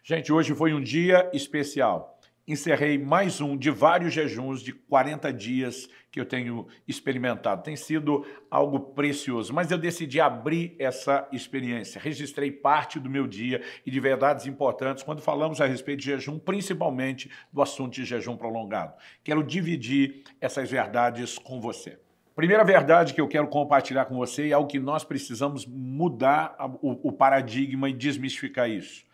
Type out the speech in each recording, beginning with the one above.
Gente, hoje foi um dia especial. Encerrei mais um de vários jejuns de 40 dias que eu tenho experimentado. Tem sido algo precioso, mas eu decidi abrir essa experiência. Registrei parte do meu dia e de verdades importantes quando falamos a respeito de jejum, principalmente do assunto de jejum prolongado. Quero dividir essas verdades com você. Primeira verdade que eu quero compartilhar com você é algo que nós precisamos mudar o paradigma e desmistificar isso.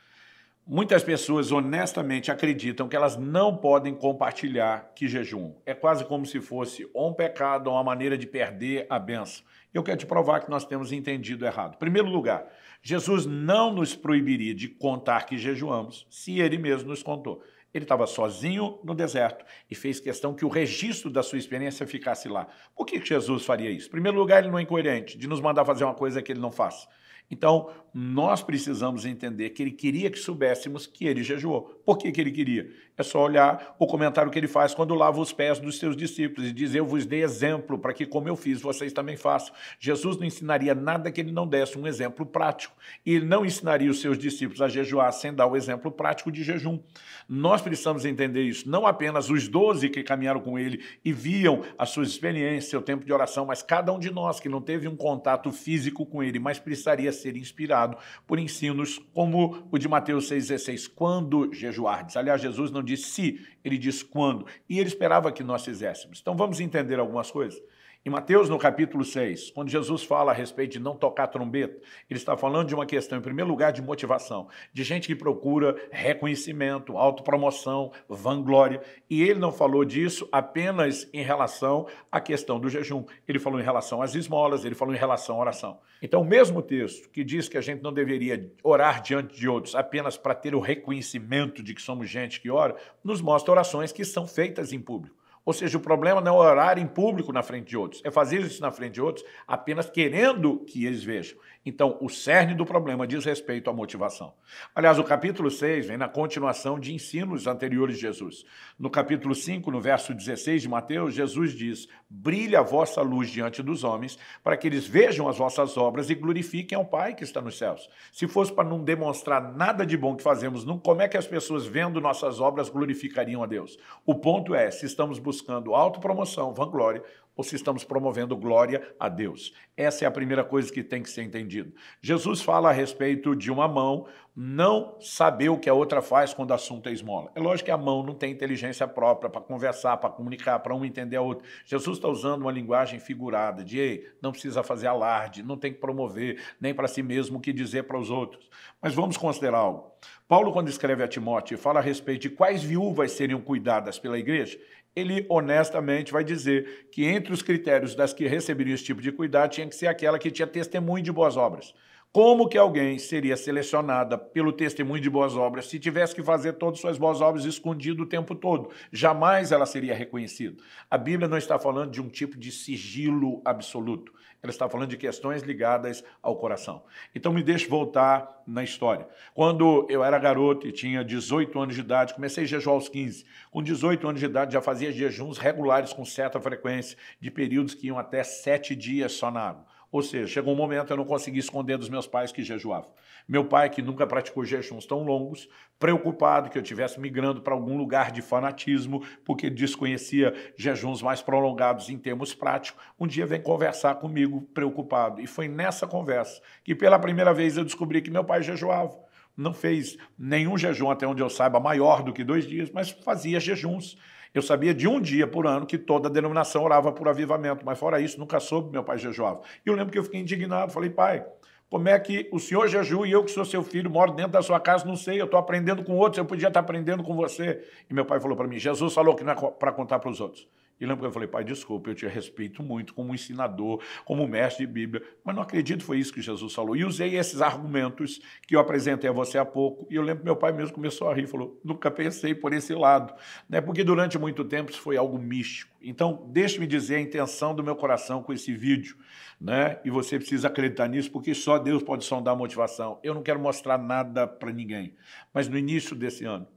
Muitas pessoas honestamente acreditam que elas não podem compartilhar que jejum. É quase como se fosse ou um pecado ou uma maneira de perder a bênção. Eu quero te provar que nós temos entendido errado. Em primeiro lugar, Jesus não nos proibiria de contar que jejuamos se ele mesmo nos contou. Ele estava sozinho no deserto e fez questão que o registro da sua experiência ficasse lá. Por que Jesus faria isso? Em primeiro lugar, ele não é incoerente de nos mandar fazer uma coisa que ele não faz. Então, nós precisamos entender que ele queria que soubéssemos que ele jejuou. Por que ele queria? É só olhar o comentário que ele faz quando lava os pés dos seus discípulos e diz, eu vos dei exemplo para que, como eu fiz, vocês também façam. Jesus não ensinaria nada que ele não desse um exemplo prático. E ele não ensinaria os seus discípulos a jejuar sem dar o exemplo prático de jejum. Nós precisamos entender isso. Não apenas os 12 que caminharam com ele e viam as suas experiências, seu tempo de oração, mas cada um de nós que não teve um contato físico com ele, mas precisaria ser inspirado por ensinos como o de Mateus 6,16, quando jejuardes. Aliás, Jesus não disse se, ele disse quando, e ele esperava que nós fizéssemos. Então vamos entender algumas coisas. Em Mateus, no capítulo 6, quando Jesus fala a respeito de não tocar trombeta, ele está falando de uma questão, em primeiro lugar, de motivação, de gente que procura reconhecimento, autopromoção, vanglória, e ele não falou disso apenas em relação à questão do jejum, ele falou em relação às esmolas, ele falou em relação à oração. Então, o mesmo texto que diz que a gente não deveria orar diante de outros apenas para ter o reconhecimento de que somos gente que ora, nos mostra orações que são feitas em público. Ou seja, o problema não é orar em público na frente de outros, é fazer isso na frente de outros apenas querendo que eles vejam. Então, o cerne do problema diz respeito à motivação. Aliás, o capítulo 6 vem na continuação de ensinos anteriores de Jesus. No capítulo 5, no verso 16 de Mateus, Jesus diz, brilha a vossa luz diante dos homens, para que eles vejam as vossas obras e glorifiquem ao Pai que está nos céus. Se fosse para não demonstrar nada de bom que fazemos, como é que as pessoas vendo nossas obras glorificariam a Deus? O ponto é, se estamos buscando autopromoção, vanglória, ou se estamos promovendo glória a Deus. Essa é a primeira coisa que tem que ser entendido. Jesus fala a respeito de uma mão não saber o que a outra faz quando o assunto é esmola. É lógico que a mão não tem inteligência própria para conversar, para comunicar, para um entender a outra. Jesus está usando uma linguagem figurada de, ei, não precisa fazer alarde, não tem que promover, nem para si mesmo o que dizer para os outros. Mas vamos considerar algo. Paulo, quando escreve a Timóteo, fala a respeito de quais viúvas seriam cuidadas pela igreja, ele honestamente vai dizer que entre os critérios das que receberiam esse tipo de cuidado tinha que ser aquela que tinha testemunho de boas obras. Como que alguém seria selecionada pelo testemunho de boas obras se tivesse que fazer todas as suas boas obras escondido o tempo todo? Jamais ela seria reconhecida. A Bíblia não está falando de um tipo de sigilo absoluto. Ela está falando de questões ligadas ao coração. Então me deixe voltar na história. Quando eu era garoto e tinha 18 anos de idade, comecei a jejuar aos 15. Com 18 anos de idade já fazia jejuns regulares com certa frequência, de períodos que iam até 7 dias só na água. Ou seja, chegou um momento eu não consegui esconder dos meus pais que jejuavam. Meu pai, que nunca praticou jejuns tão longos, preocupado que eu estivesse migrando para algum lugar de fanatismo, porque desconhecia jejuns mais prolongados em termos práticos, um dia vem conversar comigo preocupado. E foi nessa conversa que pela primeira vez eu descobri que meu pai jejuava. Não fez nenhum jejum, até onde eu saiba, maior do que 2 dias, mas fazia jejuns. Eu sabia de um dia por ano que toda a denominação orava por avivamento, mas fora isso, nunca soube meu pai jejuava. E eu lembro que eu fiquei indignado, falei, pai, como é que o senhor jejua e eu que sou seu filho, moro dentro da sua casa, não sei, eu estou aprendendo com outros, eu podia estar aprendendo com você. E meu pai falou para mim, Jesus falou que não é para contar para os outros. E lembro que eu falei, pai, desculpa, eu te respeito muito como ensinador, como mestre de Bíblia, mas não acredito que foi isso que Jesus falou. E usei esses argumentos que eu apresentei a você há pouco, e eu lembro que meu pai mesmo começou a rir, falou, nunca pensei por esse lado, né? Porque durante muito tempo isso foi algo místico. Então, deixe-me dizer a intenção do meu coração com esse vídeo, né? E você precisa acreditar nisso, porque só Deus pode sondar a motivação. Eu não quero mostrar nada para ninguém, mas no início desse ano,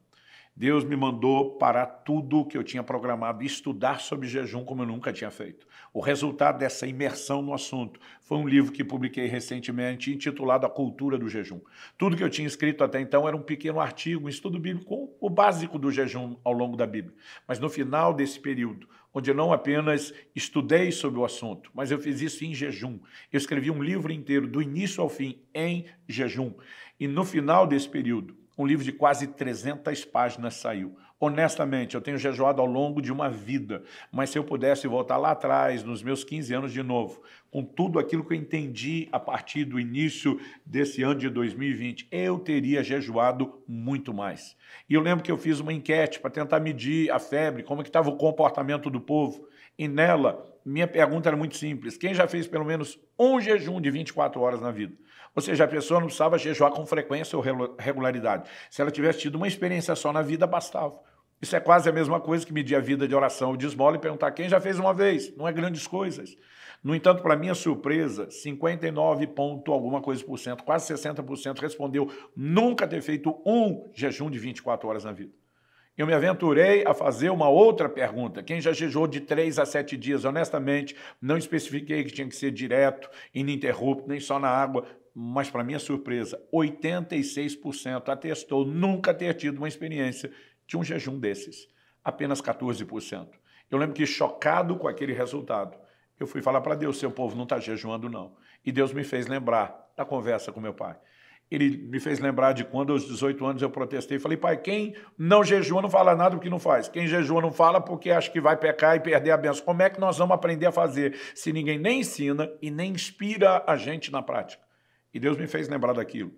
Deus me mandou parar tudo o que eu tinha programado e estudar sobre jejum como eu nunca tinha feito. O resultado dessa imersão no assunto foi um livro que publiquei recentemente intitulado A Cultura do Jejum. Tudo que eu tinha escrito até então era um pequeno artigo, um estudo bíblico com o básico do jejum ao longo da Bíblia. Mas no final desse período, onde eu não apenas estudei sobre o assunto, mas eu fiz isso em jejum. Eu escrevi um livro inteiro, do início ao fim, em jejum. E no final desse período, um livro de quase 300 páginas saiu. Honestamente, eu tenho jejuado ao longo de uma vida, mas se eu pudesse voltar lá atrás, nos meus 15 anos de novo, com tudo aquilo que eu entendi a partir do início desse ano de 2020, eu teria jejuado muito mais. E eu lembro que eu fiz uma enquete para tentar medir a febre, como é que estava o comportamento do povo, e nela, minha pergunta era muito simples: quem já fez pelo menos um jejum de 24 horas na vida? Ou seja, a pessoa não precisava jejuar com frequência ou regularidade. Se ela tivesse tido uma experiência só na vida, bastava. Isso é quase a mesma coisa que medir a vida de oração ou de esmola e perguntar quem já fez uma vez. Não é grandes coisas. No entanto, para minha surpresa, 59 ponto alguma coisa por cento, quase 60% respondeu nunca ter feito um jejum de 24 horas na vida. Eu me aventurei a fazer uma outra pergunta. Quem já jejuou de 3 a 7 dias? Honestamente, não especifiquei que tinha que ser direto, ininterrupto, nem só na água, mas, para minha surpresa, 86% atestou nunca ter tido uma experiência de um jejum desses. Apenas 14%. Eu lembro que, chocado com aquele resultado, eu fui falar para Deus: seu povo não está jejuando, não. E Deus me fez lembrar da conversa com meu pai. Ele me fez lembrar de quando, aos 18 anos, eu protestei. Falei: pai, quem não jejua não fala nada porque não faz. Quem jejua não fala porque acha que vai pecar e perder a bênção. Como é que nós vamos aprender a fazer se ninguém nem ensina e nem inspira a gente na prática? E Deus me fez lembrar daquilo.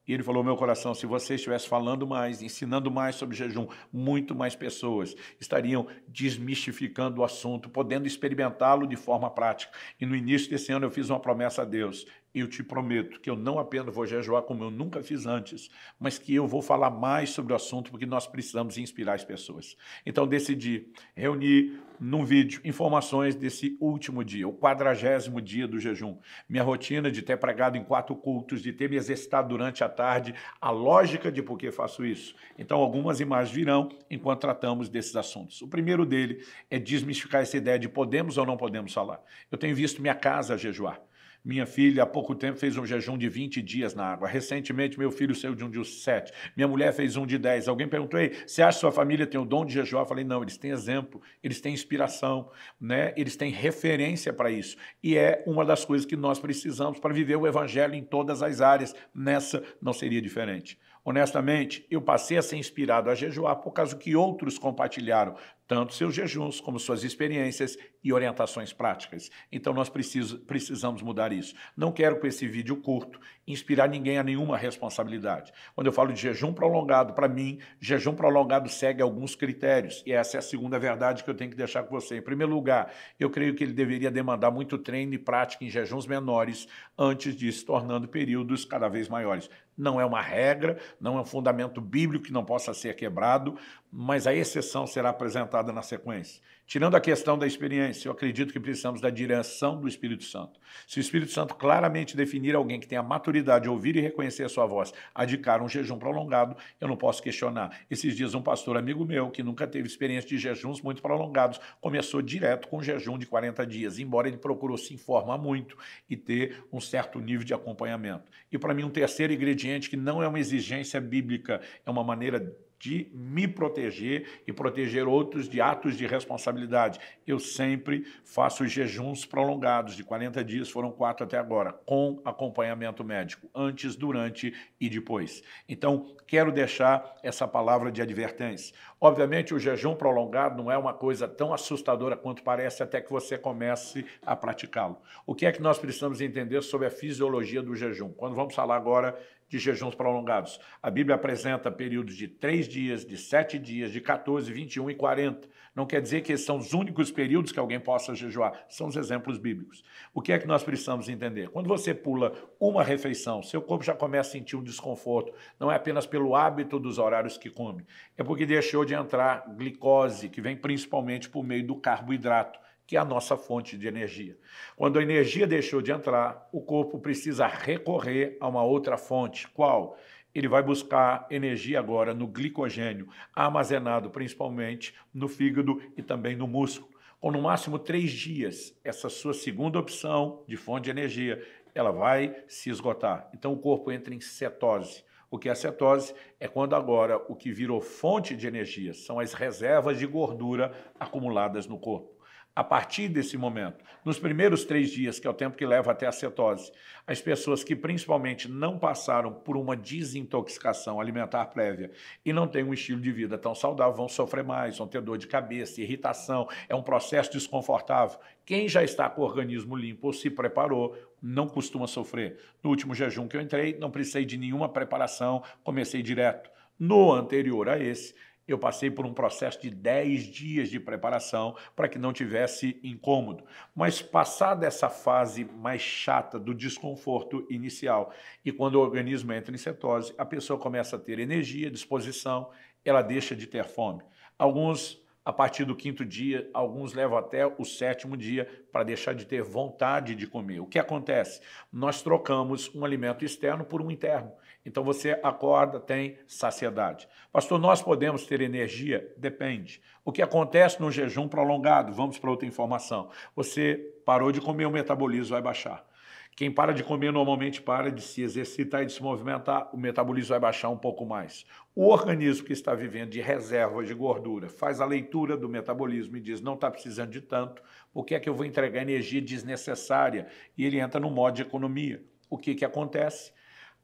E ele falou: meu coração, se você estivesse falando mais, ensinando mais sobre jejum, muito mais pessoas estariam desmistificando o assunto, podendo experimentá-lo de forma prática. E no início desse ano eu fiz uma promessa a Deus: eu te prometo que eu não apenas vou jejuar como eu nunca fiz antes, mas que eu vou falar mais sobre o assunto, porque nós precisamos inspirar as pessoas. Então decidi reunir num vídeo informações desse último dia, o 40º dia do jejum. Minha rotina de ter pregado em 4 cultos, de ter me exercitado durante a tarde, a lógica de por que faço isso. Então algumas imagens virão enquanto tratamos desses assuntos. O primeiro dele é desmistificar essa ideia de podemos ou não podemos falar. Eu tenho visto minha casa jejuar. Minha filha, há pouco tempo, fez um jejum de 20 dias na água. Recentemente, meu filho saiu de um de 7. Minha mulher fez um de 10. Alguém perguntou: ei, você acha que sua família tem o dom de jejuar? Eu falei: não, eles têm exemplo, eles têm inspiração, né? Eles têm referência para isso. E é uma das coisas que nós precisamos para viver o evangelho em todas as áreas. Nessa não seria diferente. Honestamente, eu passei a ser inspirado a jejuar por causa que outros compartilharam tanto seus jejuns como suas experiências e orientações práticas. Então nós precisamos mudar isso. Não quero, com esse vídeo curto, inspirar ninguém a nenhuma responsabilidade. Quando eu falo de jejum prolongado, para mim, jejum prolongado segue alguns critérios, e essa é a segunda verdade que eu tenho que deixar com você. Em primeiro lugar, eu creio que ele deveria demandar muito treino e prática em jejuns menores antes de se tornando períodos cada vez maiores. Não é uma regra, não é um fundamento bíblico que não possa ser quebrado, mas a exceção será apresentada na sequência. Tirando a questão da experiência, eu acredito que precisamos da direção do Espírito Santo. Se o Espírito Santo claramente definir alguém que tenha a maturidade de ouvir e reconhecer a sua voz, adicar um jejum prolongado, eu não posso questionar. Esses dias, um pastor amigo meu, que nunca teve experiência de jejuns muito prolongados, começou direto com um jejum de 40 dias, embora ele procurou se informar muito e ter um certo nível de acompanhamento. E para mim, um terceiro ingrediente, que não é uma exigência bíblica, é uma maneira de me proteger e proteger outros de atos de responsabilidade. Eu sempre faço jejuns prolongados, de 40 dias, foram 4 até agora, com acompanhamento médico, antes, durante e depois. Então, quero deixar essa palavra de advertência. Obviamente, o jejum prolongado não é uma coisa tão assustadora quanto parece até que você comece a praticá-lo. O que é que nós precisamos entender sobre a fisiologia do jejum? Quando vamos falar agora de jejuns prolongados, a Bíblia apresenta períodos de 3 dias, de 7 dias, de 14, 21 e 40. Não quer dizer que esses são os únicos períodos que alguém possa jejuar, são os exemplos bíblicos. O que é que nós precisamos entender? Quando você pula uma refeição, seu corpo já começa a sentir um desconforto, não é apenas pelo hábito dos horários que come, é porque deixou de entrar glicose, que vem principalmente por meio do carboidrato, que é a nossa fonte de energia. Quando a energia deixou de entrar, o corpo precisa recorrer a uma outra fonte. Qual? ele vai buscar energia agora no glicogênio, armazenado principalmente no fígado e também no músculo. Com no máximo 3 dias, essa sua segunda opção de fonte de energia, ela vai se esgotar. Então o corpo entra em cetose. O que é a cetose? É quando agora o que virou fonte de energia são as reservas de gordura acumuladas no corpo. A partir desse momento, nos primeiros 3 dias, que é o tempo que leva até a cetose, as pessoas que principalmente não passaram por uma desintoxicação alimentar prévia e não têm um estilo de vida tão saudável vão sofrer mais, vão ter dor de cabeça, irritação, é um processo desconfortável. Quem já está com o organismo limpo ou se preparou, não costuma sofrer. No último jejum que eu entrei, não precisei de nenhuma preparação, comecei direto. No anterior a esse, eu passei por um processo de 10 dias de preparação para que não tivesse incômodo. Mas passada essa fase mais chata do desconforto inicial e quando o organismo entra em cetose, a pessoa começa a ter energia, disposição, ela deixa de ter fome. Alguns, a partir do 5º dia, alguns levam até o 7º dia para deixar de ter vontade de comer. O que acontece? Nós trocamos um alimento externo por um interno. Então você acorda, tem saciedade. Pastor, nós podemos ter energia? Depende. O que acontece no jejum prolongado? Vamos para outra informação. Você parou de comer, o metabolismo vai baixar. Quem para de comer normalmente para de se exercitar e de se movimentar, o metabolismo vai baixar um pouco mais. O organismo que está vivendo de reservas de gordura faz a leitura do metabolismo e diz, não está precisando de tanto, por que é que eu vou entregar energia desnecessária? E ele entra no modo de economia. O que acontece?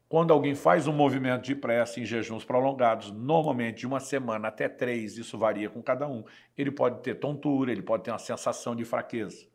Quando alguém faz um movimento de pressa em jejuns prolongados, normalmente de 1 semana até 3, isso varia com cada um, ele pode ter tontura, ele pode ter uma sensação de fraqueza.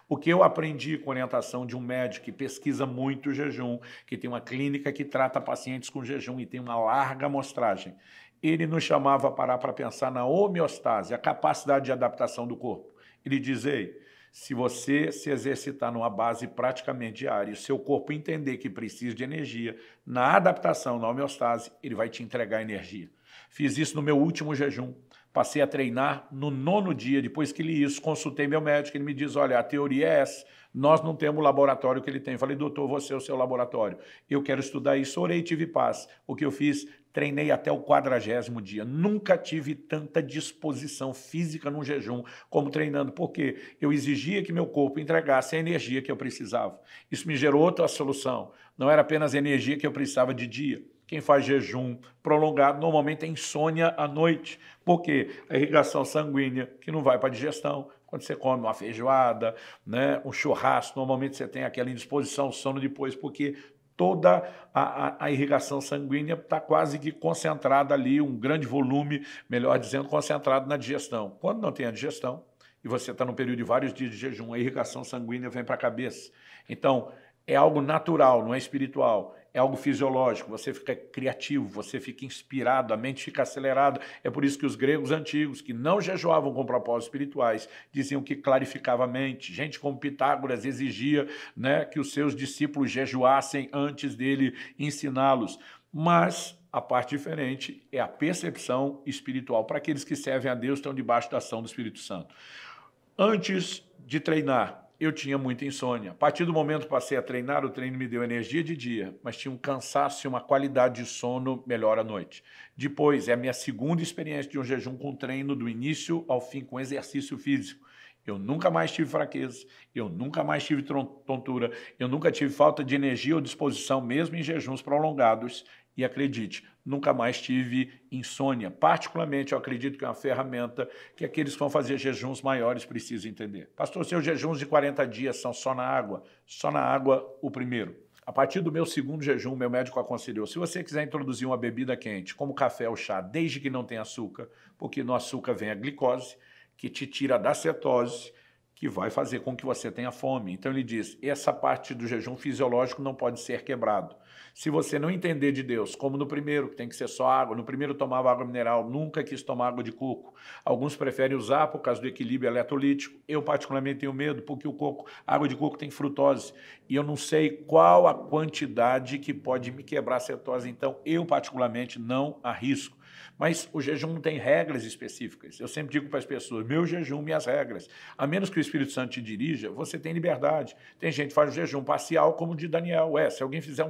O que eu aprendi com orientação de um médico que pesquisa muito o jejum, que tem uma clínica que trata pacientes com jejum e tem uma larga amostragem, ele nos chamava a parar para pensar na homeostase, a capacidade de adaptação do corpo. Ele diz, ei, se você se exercitar numa base praticamente diária e seu corpo entender que precisa de energia, na adaptação, na homeostase, ele vai te entregar energia. Fiz isso no meu último jejum. Passei a treinar no 9º dia, depois que li isso, consultei meu médico, ele me diz, olha, a teoria é essa, nós não temos o laboratório que ele tem. Falei, doutor, você é o seu laboratório. Eu quero estudar isso, orei e tive paz. O que eu fiz? Treinei até o 40º dia. Nunca tive tanta disposição física num jejum como treinando, porque eu exigia que meu corpo entregasse a energia que eu precisava. Isso me gerou outra solução. Não era apenas a energia que eu precisava de dia. Quem faz jejum prolongado normalmente tem insônia à noite, porque a irrigação sanguínea que não vai para a digestão. Quando você come uma feijoada, né, um churrasco, normalmente você tem aquela indisposição, sono depois, porque toda a irrigação sanguínea está quase que concentrada ali, um grande volume, melhor dizendo, concentrado na digestão. Quando não tem a digestão, e você está no período de vários dias de jejum, a irrigação sanguínea vem para a cabeça. Então, é algo natural, não é espiritual. É algo fisiológico, você fica criativo, você fica inspirado, a mente fica acelerada. É por isso que os gregos antigos, que não jejuavam com propósitos espirituais, diziam que clarificava a mente. Gente como Pitágoras exigia, né, que os seus discípulos jejuassem antes dele ensiná-los. Mas a parte diferente é a percepção espiritual. Para aqueles que servem a Deus, estão debaixo da ação do Espírito Santo. Antes de treinar, eu tinha muita insônia. A partir do momento que passei a treinar, o treino me deu energia de dia, mas tinha um cansaço e uma qualidade de sono melhor à noite. Depois, é a minha segunda experiência de um jejum com treino, do início ao fim, com exercício físico. Eu nunca mais tive fraqueza, eu nunca mais tive tontura, eu nunca tive falta de energia ou disposição, mesmo em jejuns prolongados. E acredite, nunca mais tive insônia. Particularmente, eu acredito que é uma ferramenta que aqueles que vão fazer jejuns maiores precisam entender. Pastor, seus jejuns de 40 dias são só na água? Só na água o primeiro. A partir do meu segundo jejum, meu médico aconselhou, se você quiser introduzir uma bebida quente, como café ou chá, desde que não tenha açúcar, porque no açúcar vem a glicose, que te tira da cetose, que vai fazer com que você tenha fome. Então ele diz, essa parte do jejum fisiológico não pode ser quebrado. Se você não entender de Deus, como no primeiro, que tem que ser só água, no primeiro tomava água mineral, nunca quis tomar água de coco. Alguns preferem usar por causa do equilíbrio eletrolítico. Eu particularmente tenho medo, porque a água de coco tem frutose. E eu não sei qual a quantidade que pode me quebrar a cetose, então eu particularmente não arrisco. Mas o jejum não tem regras específicas. Eu sempre digo para as pessoas, meu jejum, minhas regras. A menos que o Espírito Santo te dirija, você tem liberdade. Tem gente que faz o jejum parcial como o de Daniel. Se alguém fizer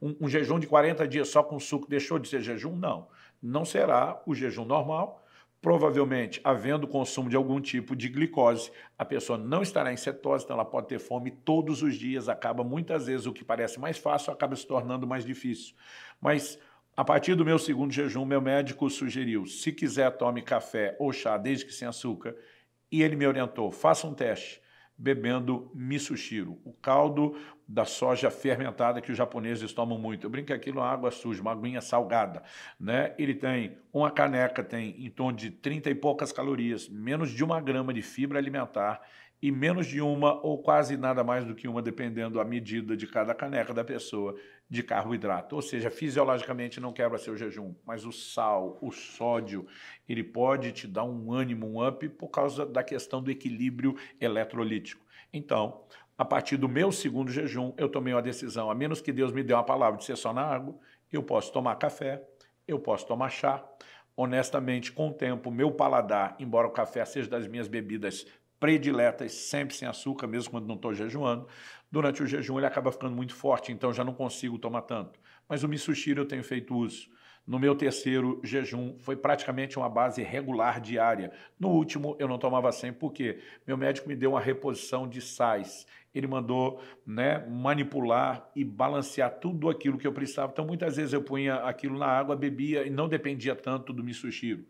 um jejum de 40 dias só com suco deixou de ser jejum? Não, não será o jejum normal. Provavelmente, havendo consumo de algum tipo de glicose, a pessoa não estará em cetose, então ela pode ter fome todos os dias, acaba muitas vezes o que parece mais fácil, acaba se tornando mais difícil. Mas a partir do meu segundo jejum, meu médico sugeriu, se quiser tome café ou chá, desde que sem açúcar, e ele me orientou, faça um teste, bebendo misoshiro, o caldo da soja fermentada que os japoneses tomam muito. Eu brinco que aquilo é uma água suja, uma aguinha salgada, né? Ele tem, uma caneca tem em torno de 30 e poucas calorias, menos de 1 grama de fibra alimentar e menos de uma ou quase nada mais do que uma, dependendo da medida de cada caneca da pessoa, de carboidrato. Ou seja, fisiologicamente não quebra seu jejum, mas o sal, o sódio, ele pode te dar um ânimo, um up, por causa da questão do equilíbrio eletrolítico. Então, a partir do meu segundo jejum, eu tomei uma decisão, a menos que Deus me dê uma palavra de ser só na água, eu posso tomar café, eu posso tomar chá. Honestamente, com o tempo, meu paladar, embora o café seja das minhas bebidas prediletas, sempre sem açúcar, mesmo quando não estou jejuando, durante o jejum ele acaba ficando muito forte, então já não consigo tomar tanto. Mas o misoshiro eu tenho feito uso. No meu terceiro jejum foi praticamente uma base regular diária. No último eu não tomava sempre, porque meu médico me deu uma reposição de sais. Ele mandou, né, manipular e balancear tudo aquilo que eu precisava. Então muitas vezes eu punha aquilo na água, bebia e não dependia tanto do misoshiro.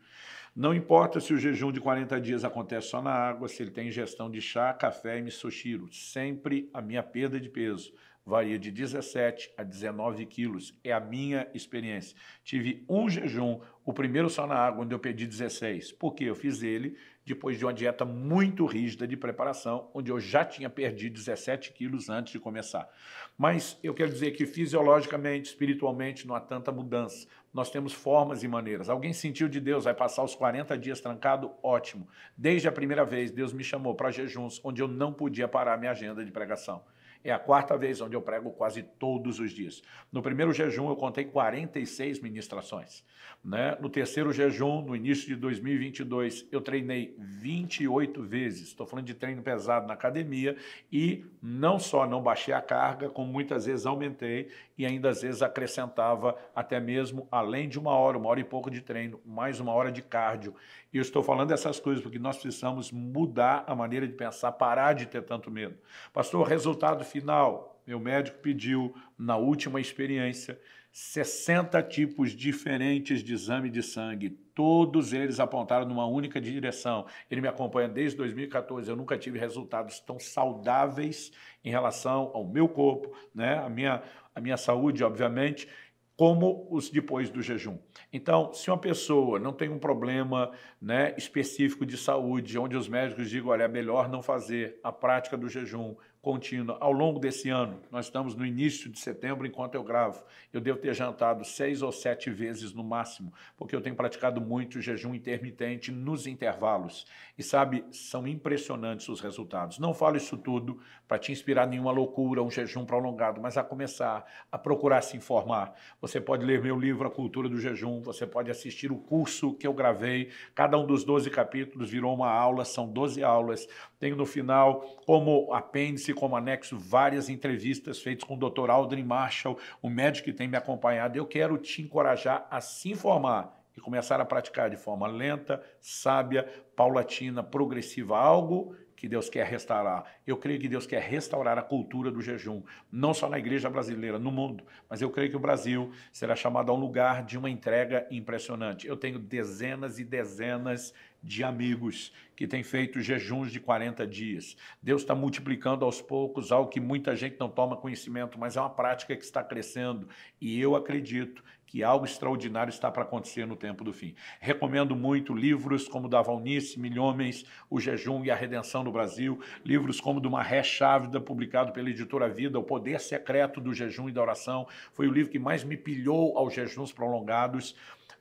Não importa se o jejum de 40 dias acontece só na água, se ele tem ingestão de chá, café e misoshiro. Sempre a minha perda de peso varia de 17 a 19 quilos. É a minha experiência. Tive um jejum, o primeiro só na água, onde eu perdi 16. Por quê? Eu fiz ele depois de uma dieta muito rígida de preparação, onde eu já tinha perdido 17 quilos antes de começar. Mas eu quero dizer que fisiologicamente, espiritualmente, não há tanta mudança. Nós temos formas e maneiras. Alguém sentiu de Deus, vai passar os 40 dias trancado? Ótimo. Desde a primeira vez, Deus me chamou para jejuns, onde eu não podia parar minha agenda de pregação. É a quarta vez onde eu prego quase todos os dias. No primeiro jejum eu contei 46 ministrações. Né? No terceiro jejum, no início de 2022, eu treinei 28 vezes. Estou falando de treino pesado na academia e não só não baixei a carga, como muitas vezes aumentei e ainda às vezes acrescentava até mesmo, além de 1 hora e pouco de treino, mais 1 hora de cardio. E eu estou falando dessas coisas porque nós precisamos mudar a maneira de pensar, parar de ter tanto medo. Pastor, resultado final, meu médico pediu, na última experiência, 60 tipos diferentes de exame de sangue, todos eles apontaram numa única direção. Ele me acompanha desde 2014, eu nunca tive resultados tão saudáveis em relação ao meu corpo, né? a minha saúde, obviamente, como os depois do jejum. Então, se uma pessoa não tem um problema, né, específico de saúde, onde os médicos digam, olha, é melhor não fazer a prática do jejum contínua ao longo desse ano, nós estamos no início de setembro, enquanto eu gravo, eu devo ter jantado 6 ou 7 vezes no máximo, porque eu tenho praticado muito jejum intermitente nos intervalos. E sabe, são impressionantes os resultados. Não falo isso tudo para te inspirar em nenhuma loucura, um jejum prolongado, mas a começar a procurar se informar. Você pode ler meu livro, A Cultura do Jejum, você pode assistir o curso que eu gravei, cada um dos 12 capítulos virou uma aula, são 12 aulas. Tenho no final, como apêndice, como anexo, várias entrevistas feitas com o Dr. Aldrin Marshall, o médico que tem me acompanhado. Eu quero te encorajar a se informar e começar a praticar de forma lenta, sábia, paulatina, progressiva, algo que Deus quer restaurar. Eu creio que Deus quer restaurar a cultura do jejum, não só na igreja brasileira, no mundo, mas eu creio que o Brasil será chamado a um lugar de uma entrega impressionante. Eu tenho dezenas e dezenas de amigos que têm feito jejuns de 40 dias. Deus está multiplicando aos poucos algo que muita gente não toma conhecimento, mas é uma prática que está crescendo e eu acredito que algo extraordinário está para acontecer no tempo do fim. Recomendo muito livros como da Valnice, Milhomens, O Jejum e a Redenção no Brasil, livros como do Maher Chávida, publicado pela Editora Vida, O Poder Secreto do Jejum e da Oração, foi o livro que mais me pilhou aos jejuns prolongados.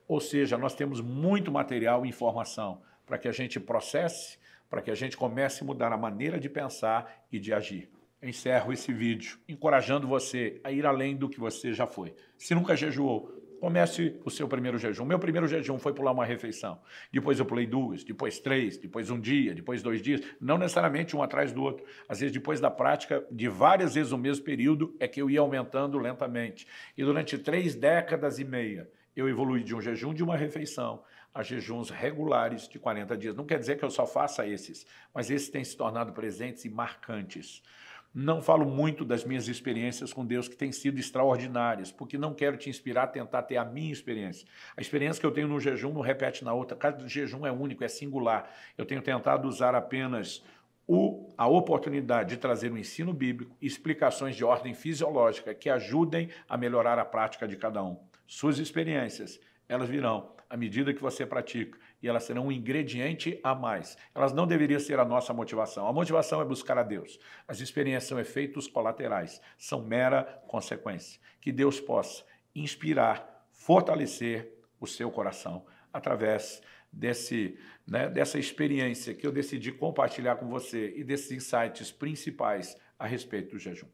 Ou seja, nós temos muito material e informação para que a gente processe, para que a gente comece a mudar a maneira de pensar e de agir. Eu encerro esse vídeo encorajando você a ir além do que você já foi. Se nunca jejuou, Comece o seu primeiro jejum. Meu primeiro jejum foi pular uma refeição. Depois eu pulei 2, depois 3, depois um dia, depois 2 dias. Não necessariamente um atrás do outro. Às vezes, depois da prática de várias vezes o mesmo período, é que eu ia aumentando lentamente. E durante 3 décadas e meia, eu evoluí de um jejum de uma refeição a jejuns regulares de 40 dias. Não quer dizer que eu só faça esses, mas esses têm se tornado presentes e marcantes. Não falo muito das minhas experiências com Deus, que têm sido extraordinárias, porque não quero te inspirar a tentar ter a minha experiência. A experiência que eu tenho no jejum não repete na outra. Cada jejum é único, é singular. Eu tenho tentado usar apenas a oportunidade de trazer o ensino bíblico e explicações de ordem fisiológica que ajudem a melhorar a prática de cada um. Suas experiências, elas virão à medida que você pratica e elas serão um ingrediente a mais. Elas não deveriam ser a nossa motivação. A motivação é buscar a Deus. As experiências são efeitos colaterais, são mera consequência. Que Deus possa inspirar, fortalecer o seu coração através dessa experiência que eu decidi compartilhar com você e desses insights principais a respeito do jejum.